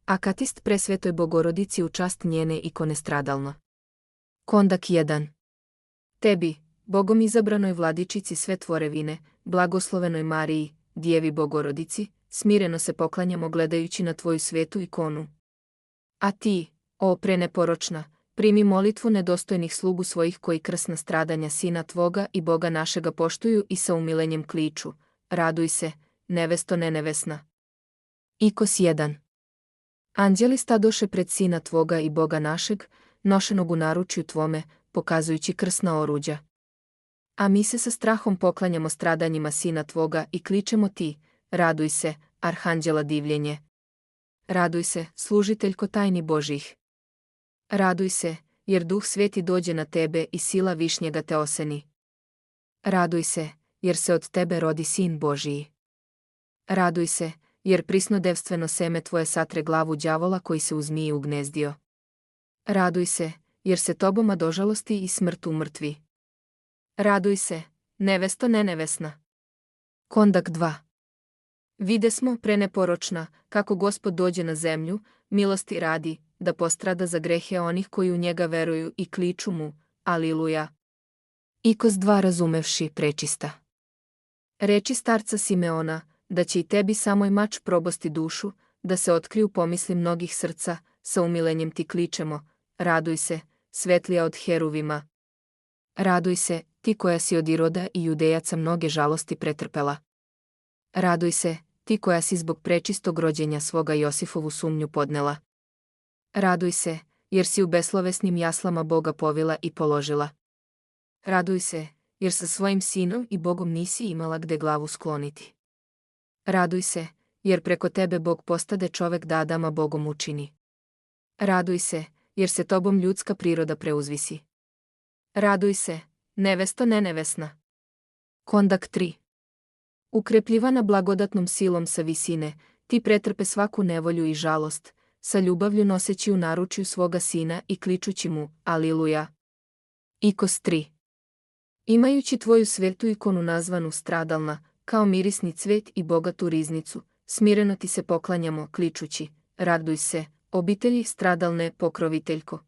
Akatist presvetoj Bogorodici u čast njene ikone stradalno. Kondak 1. Tebi, Bogom izabranoj vladičici sve tvorevine, blagoslovenoj Mariji, Djevi Bogorodici, smireno se poklanjamo gledajući na tvoju svetu ikonu. A ti, o preneporočna, primi molitvu nedostojnih slugu svojih koji krsna stradanja Sina tvoga i Boga našega poštuju i sa umilenjem kliču. Raduj se, nevesto nenevesna. Ikos 1. Anđeli stadoše pred Sina tvoga i Boga našeg, nošenog u naručju tvome, pokazujući krsna oruđa. A mi se sa strahom poklanjamo stradanjima Sina tvoga i kličemo ti, raduj se, arhanđela divljenje. Raduj se, služiteljko tajni Božih. Raduj se, jer Duh Sveti dođe na tebe i sila Višnjega te oseni. Raduj se, jer se od tebe rodi Sin Božiji. Raduj se, jer prisnodevstveno seme tvoje satre glavu đavola koji se u zmiji ugnezdio. Raduj se, jer se toboma dožalosti i smrt umrtvi. Raduj se, nevesto nenevesna. Kondak 2. Vide smo, preneporočna, kako Gospod dođe na zemlju, milosti radi, da postrada za grehe onih koji u njega veruju i kliču mu, aliluja. Ikos 2 razumevši prečista. Reči starca Simeona, da će i tebi samoj mač probosti dušu, da se otkriju pomisli mnogih srca, sa umilenjem ti kličemo, raduj se, svetlija od heruvima. Raduj se, ti koja si od Iroda i Judejaca mnoge žalosti pretrpela. Raduj se, ti koja si zbog prečistog rođenja svoga Josifovu sumnju podnela. Raduj se, jer si u beslovesnim jaslama Boga povila i položila. Raduj se, jer sa svojim sinom i Bogom nisi imala gde glavu skloniti. Raduj se, jer preko tebe Bog postade čovek da Adama Bogom učini. Raduj se, jer se tobom ljudska priroda preuzvisi. Raduj se, nevesto nenevesna. Kondak 3. Ukrepljivana blagodatnom silom sa visine, ti pretrpe svaku nevolju i žalost, sa ljubavlju noseći u naručju svoga Sina i kličući mu, aliluja. Ikos 3. Imajući tvoju svetu ikonu nazvanu stradalna, kao mirisni cvet i bogatu riznicu, smireno ti se poklanjamo, kličući, raduj se, obitelji stradalne pokroviteljko.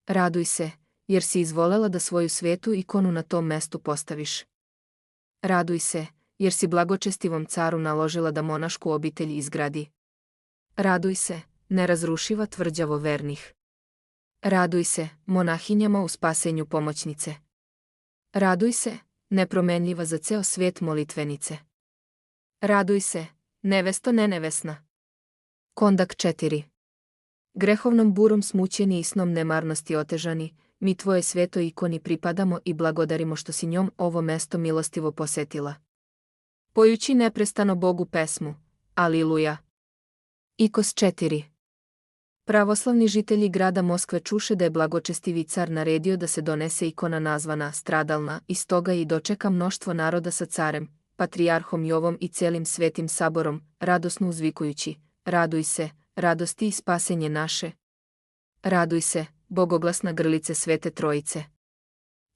Raduj se, jer si izvolela da svoju svetu ikonu na tom mestu postaviš. Raduj se, jer si blagočestivom caru naložila da monašku obitelj izgradi. Raduj se, nerazrušiva tvrđavo vernih. Raduj se, monahinjama u spasenju pomoćnice. Raduj se, nepromenljiva za ceo svijet molitvenice. Raduj se, nevesto nenevesna. Kondak 4. Grehovnom burom smućeni i snom nemarnosti otežani, mi tvoje svetoj ikoni pripadamo i blagodarimo što si njom ovo mesto milostivo posetila. Pojući neprestano Bogu pesmu, aliluja. Ikos 4. Pravoslavni žitelji grada Moskve čuše da je blagočestivi car naredio da se donese ikona nazvana stradalna i stoga i dočeka mnoštvo naroda sa carem, patrijarhom Jovom i celim svetim saborom, radosno uzvikujući, raduj se, radosti i spasenje naše. Raduj se, bogoglasna grlice Svete Trojice.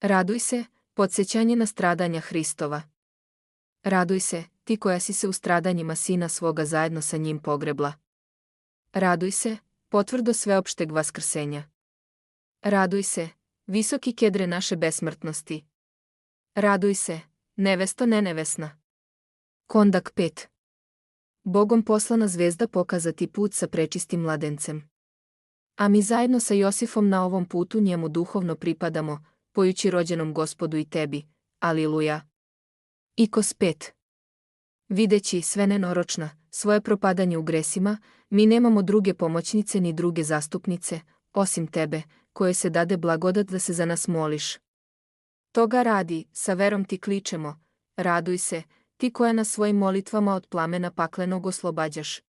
Raduj se, podsjećanje na stradanja Hristova. Raduj se, ti koja si se u stradanjima Sina svoga zajedno sa njim pogrebla. Raduj se, potvrdo sveopšteg vaskrsenja. Raduj se, visoki kedre naše besmrtnosti. Raduj se, nevesto nenevesna. Kondak 5. Bogom poslana zvezda pokazati put sa prečistim mladencem. A mi zajedno sa Josifom na ovom putu njemu duhovno pripadamo, pojući rođenom Gospodu i tebi, aliluja. Ikos 5. Videći sve nenoročna, svoje propadanje u gresima, mi nemamo druge pomoćnice ni druge zastupnice, osim tebe, koje se dade blagodat da se za nas moliš. Toga radi, sa verom ti kličemo, raduj se, ti koja nas svojim molitvama od plamena paklenog oslobađaš.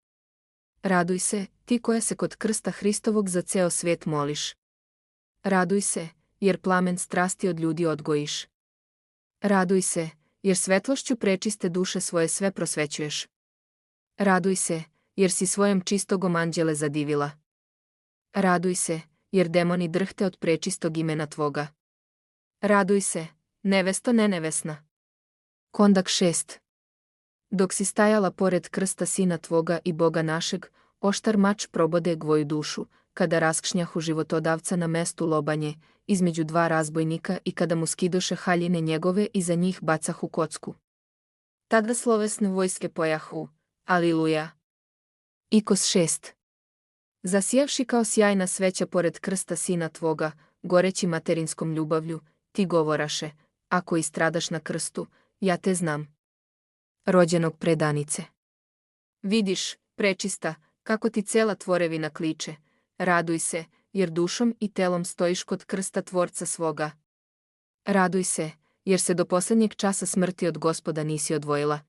Raduj se, ti koja se kod krsta Hristovog za ceo svijet moliš. Raduj se, jer plamen strasti od ljudi odgojiš. Raduj se, jer svetlošću prečiste duše svoje sve prosvećuješ. Raduj se, jer si svojom čistogom anđele zadivila. Raduj se, jer demoni drhte od prečistog imena tvoga. Raduj se, nevesto nenevesna. Kondak 6. Dok si stajala pored krsta Sina tvoga i Boga našeg, oštar mač probode gvoju dušu, kada raskšnjahu životodavca na mestu lobanje, između dva razbojnika i kada mu skidoše haljine njegove i za njih bacahu kocku. Tada slovesne vojske pojahu, aliluja. Ikos 6. Zasijavši kao sjajna sveća pored krsta sina tvoga, goreći materinskom ljubavlju, ti govoraše, ako i stradaš na krstu, ja te znam. Rođenog predanice. Vidiš, prečista, kako ti cela tvorevina kliče, raduj se, jer dušom i telom stojiš kod krsta tvorca svoga. Raduj se, jer se do posljednjeg časa smrti od Gospoda nisi odvojila.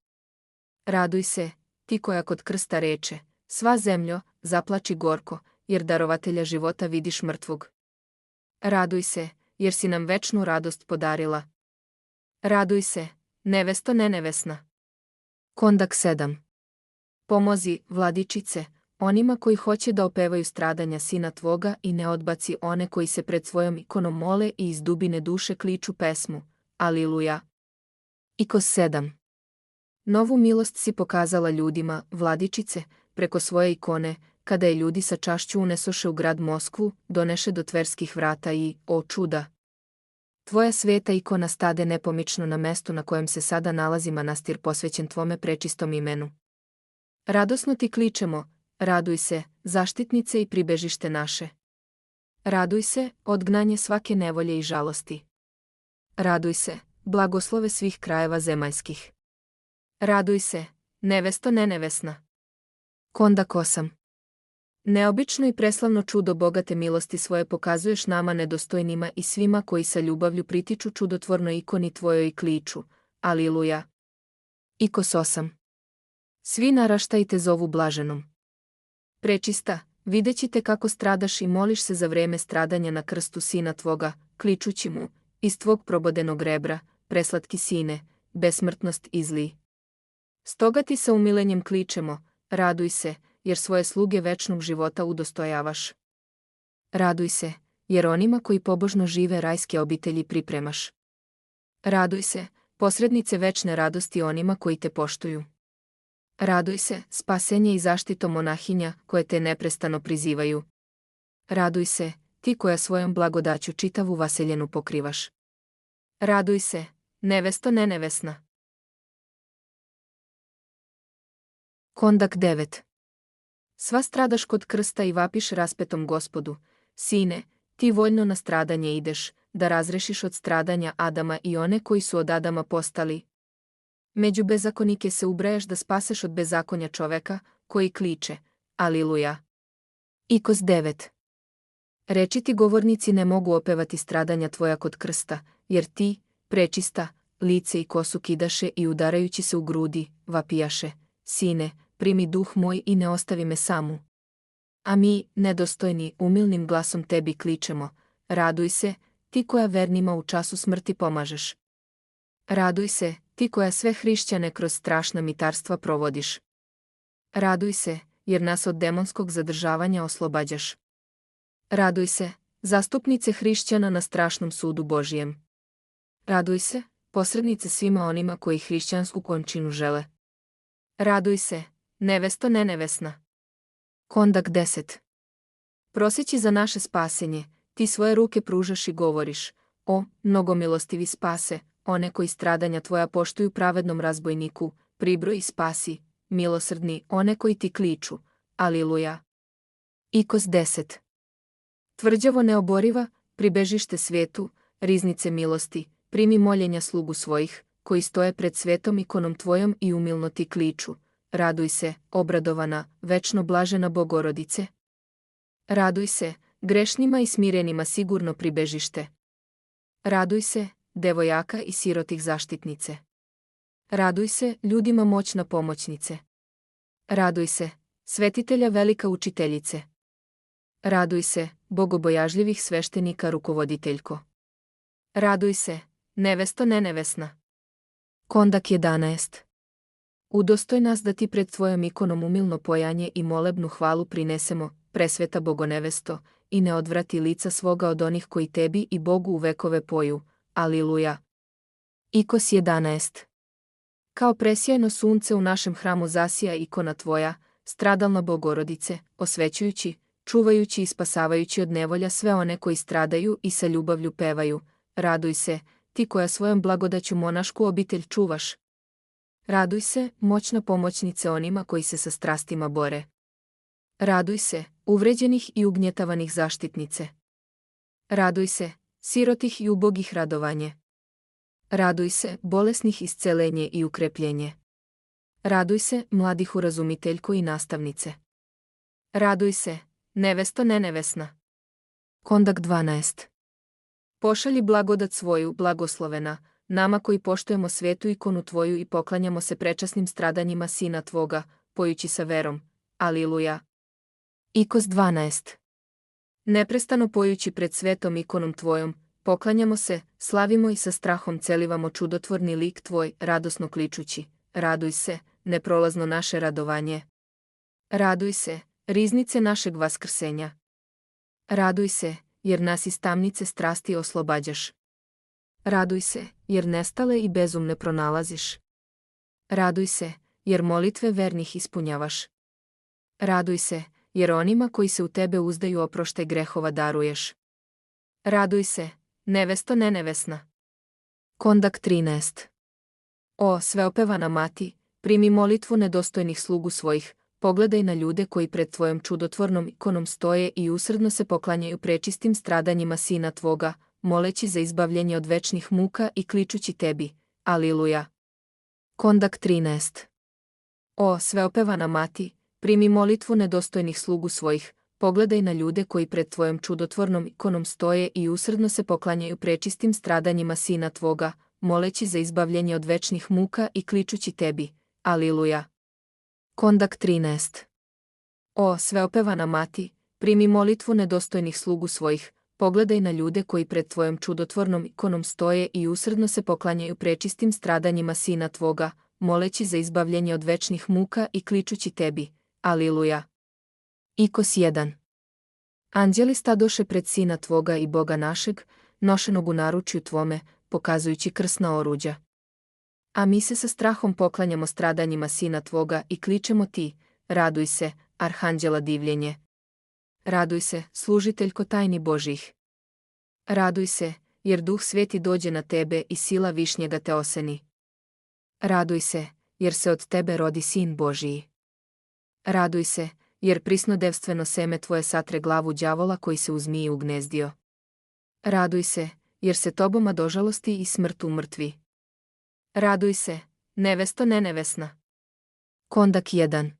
Raduj se, ti koja kod krsta reče, sva zemljo, zaplači gorko, jer darovatelja života vidiš mrtvog. Raduj se, jer si nam večnu radost podarila. Raduj se, nevesto nenevesna. Kondak 7. Pomozi, vladičice, onima koji hoće da opevaju stradanja sina tvoga i ne odbaci one koji se pred svojom ikonom mole i iz dubine duše kliču pesmu, aliluja. Ikos 7. Novu milost si pokazala ljudima, vladičice, preko svoje ikone, kada je ljudi sa čašću unesoše u grad Moskvu, doneše do tverskih vrata i, o čuda! Tvoja sveta ikona stade nepomično na mestu na kojem se sada nalazi manastir posvećen tvome prečistom imenu. Radosno ti kličemo, raduj se, zaštitnice i pribežište naše. Raduj se, odgnanje svake nevolje i žalosti. Raduj se, blagoslove svih krajeva zemaljskih. Raduj se, nevesto nenevesna. Kondak 8. Neobično i preslavno čudo bogate milosti svoje pokazuješ nama nedostojnima i svima koji sa ljubavlju pritiču čudotvornoj ikoni tvojoj i kliču, aliluja. Ikos 8. Svi naraštaji te zovu blaženom. Prečista, videći te kako stradaš i moliš se za vreme stradanja na krstu sina tvoga, kličući mu, iz tvog probodenog rebra, preslatki sine, besmrtnost izlij. Stoga ti sa umilenjem kličemo, raduj se, jer svoje sluge večnog života udostojavaš. Raduj se, jer onima koji pobožno žive rajske obitelji pripremaš. Raduj se, posrednice večne radosti onima koji te poštuju. Raduj se, spasenje i zaštito monahinja koje te neprestano prizivaju. Raduj se, ti koja svojom blagodaću čitavu vaseljenu pokrivaš. Raduj se, nevesto nenevesna. Kondak 9. Sva stradaš kod krsta i vapiš raspetom Gospodu, sine, ti voljno na stradanje ideš, da razrešiš od stradanja Adama i one koji su od Adama postali. Među bezakonike se ubrajaš da spaseš od bezakonja čoveka, koji kliče, aliluja. Ikos 9. Reči ti govornici ne mogu opevati stradanja tvoja kod krsta, jer ti, prečista, lice i kosu kidaše i udarajući se u grudi, vapijaše, sine, primi duh moj i ne ostavi me samu. A mi, nedostojni, umilnim glasom tebi kličemo, raduj se, ti koja vernima u času smrti pomažeš. Raduj se, ti koja sve hrišćane kroz strašna mitarstva provodiš. Raduj se, jer nas od demonskog zadržavanja oslobađaš. Raduj se, zastupnice hrišćana na strašnom sudu Božijem. Raduj se, posrednice svima onima koji hrišćansku končinu žele. Raduj se, nevesto nenevesna. Kondak 10. Proseći za naše spasenje, ti svoje ruke pružaš i govoriš, o, mnogomilostivi spase, one koji stradanja tvoja poštuju pravednom razbojniku, pribroj i spasi, milosrdni, one koji ti kliču, aliluja. Ikos 10. Tvrđavo neoboriva, pribežište svetu, riznice milosti, primi moljenja slugu svojih, koji stoje pred svetom ikonom tvojom i umilno ti kliču, raduj se, obradovana, večno blažena Bogorodice. Raduj se, grešnima i smirenima sigurno pribežište. Raduj se, devojaka i sirotih zaštitnice. Raduj se, ljudima moćna pomoćnice. Raduj se, svetitelja velika učiteljice. Raduj se, bogobojažljivih sveštenika rukovoditeljko. Raduj se, nevesto nenevesna. Kondak 11. Udostoj nas da ti pred tvojom ikonom umilno pojanje i molebnu hvalu prinesemo, presveta Bogonevesto, i ne odvrati lica svoga od onih koji tebi i Bogu u vekove poju, aliluja. Ikos 11. Kao presjajno sunce u našem hramu zasija ikona tvoja, stradalna Bogorodice, osvećujući, čuvajući i spasavajući od nevolja sve one koji stradaju i sa ljubavlju pevaju, raduj se, ti koja svojom blagodaću monašku obitelj čuvaš. Raduj se, moćna pomoćnice onima koji se sa strastima bore. Raduj se, uvređenih i ugnjetavanih zaštitnice. Raduj se, sirotih i ubogih radovanje. Raduj se, bolesnih iscelenje i ukrepljenje. Raduj se, mladih urazumiteljko i nastavnice. Raduj se, nevesto nenevesna. Kondak 12. Pošalji blagodat svoju, blagoslovena, nama koji poštujemo svetu ikonu tvoju i poklanjamo se prečasnim stradanjima Sina tvoga, pojući sa verom. Aliluja. Ikos 12. Neprestano pojući pred svetom ikonom tvojom, poklanjamo se, slavimo i sa strahom celivamo čudotvorni lik tvoj, radosno kličući. Raduj se, neprolazno naše radovanje. Raduj se, riznice našeg vaskrsenja. Raduj se, jer nas iz tamnice strasti oslobađaš. Raduj se, jer nestale i bezumne pronalaziš. Raduj se, jer molitve vernih ispunjavaš. Raduj se, jer onima koji se u tebe uzdaju oproštaj grehova daruješ. Raduj se, nevesto nenevesna. Kondak 13. O, sveopevana mati, primi molitvu nedostojnih slugu svojih, pogledaj na ljude koji pred tvojom čudotvornom ikonom stoje i usrdno se poklanjaju prečistim stradanjima Sina tvoga, moleći za izbavljenje od večnih muka i kličući tebi. Aliluja. Kondak 13. O, sveopevana mati, primi molitvu nedostojnih slugu svojih, pogledaj na ljude koji pred tvojom čudotvornom ikonom stoje i usrdno se poklanjaju prečistim stradanjima Sina tvoga, moleći za izbavljenje od večnih muka i kličući tebi. Aliluja. Kondak 13. O, sveopevana mati, primi molitvu nedostojnih slugu svojih, pogledaj na ljude koji pred tvojom čudotvornom ikonom stoje i usrdno se poklanjaju prečistim stradanjima Sina tvoga, moleći za izbavljenje od večnih muka i kličući tebi. Aliluja. Ikos 1. Anđeli stadoše pred Sina tvoga i Boga našeg, nošenog u naručju tvome, pokazujući krsna oruđa. A mi se sa strahom poklanjamo stradanjima Sina tvoga i kličemo ti, raduj se, arhanđela divljenje. Raduj se, služiteljko tajni Božih. Raduj se, jer Duh Sveti dođe na tebe i sila Višnjega te oseni. Raduj se, jer se od tebe rodi Sin Božiji. Raduj se, jer prisnodevstveno seme tvoje satre glavu đavola koji se u zmiji ugnezdio. Raduj se, jer se toboma dožalosti i smrt umrtvi. Raduj se, nevesto nenevesna. Kondak 1.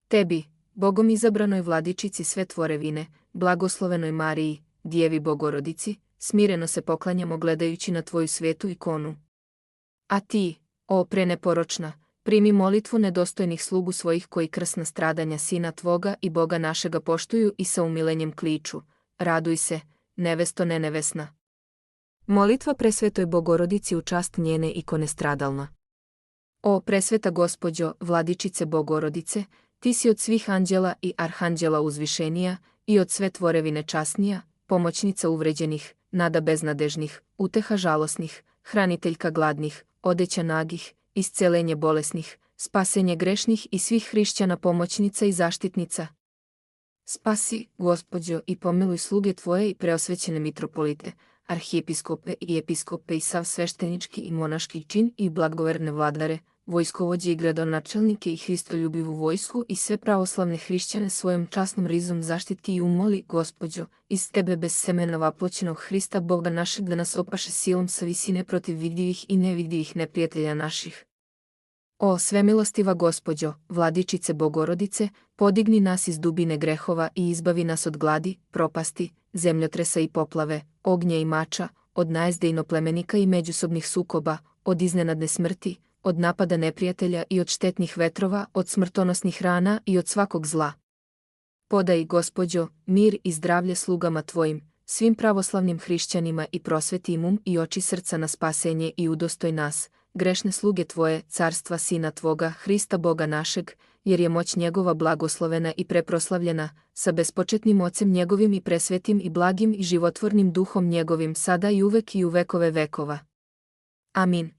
Tebi, Bogom izabranoj vladičici sve tvorevine, blagoslovenoj Mariji, Djevi Bogorodici, smireno se poklanjamo gledajući na tvoju svetu ikonu. A ti, o preneporočna, primi molitvu nedostojnih slugu svojih koji krsna stradanja Sina tvoga i Boga našega poštuju i sa umilenjem kliču. Raduj se, nevesto nenevesna. Molitva presvetoj Bogorodici u čast njene ikone stradalna. O presveta Gospođo, vladičice Bogorodice, ti si od svih anđela i arhanđela uzvišenija i od sve tvorevine časnija, pomoćnica uvređenih, nada beznadežnih, uteha žalosnih, hraniteljka gladnih, odeća nagih, iscelenje bolesnih, spasenje grešnih i svih hrišćana pomoćnica i zaštitnica. Spasi, Gospođo, i pomiluj sluge tvoje i preosvećene mitropolite, arhijepiskope i episkope i sav sveštenički i monaški čin i blagoverne vladare, vojskovođe i gradonačelnike i hristoljubivu vojsku i sve pravoslavne hrišćane svojom časnom rizom zaštiti i umoli, Gospođo, iz tebe bez semena vaploćenog Hrista Boga našeg da nas opaše silom sa visine protiv vidljivih i nevidljivih neprijatelja naših. O svemilostiva Gospođo, vladičice Bogorodice, podigni nas iz dubine grehova i izbavi nas od gladi, propasti, zemljotresa i poplave, ognja i mača, od najezde inoplemenika i međusobnih sukoba, od iznenadne smrti, od napada neprijatelja i od štetnih vetrova, od smrtonosnih rana i od svakog zla. Podaj, Gospođo, mir i zdravlje slugama tvojim, svim pravoslavnim hrišćanima i prosveti im i oči srca na spasenje i udostoj nas, grešne sluge tvoje, carstva Sina tvoga, Hrista Boga našeg, jer je moć njegova blagoslovena i preproslavljena, sa bespočetnim Ocem njegovim i presvetim i blagim i životvornim Duhom njegovim sada i uvek i u vekove vekova. Amin.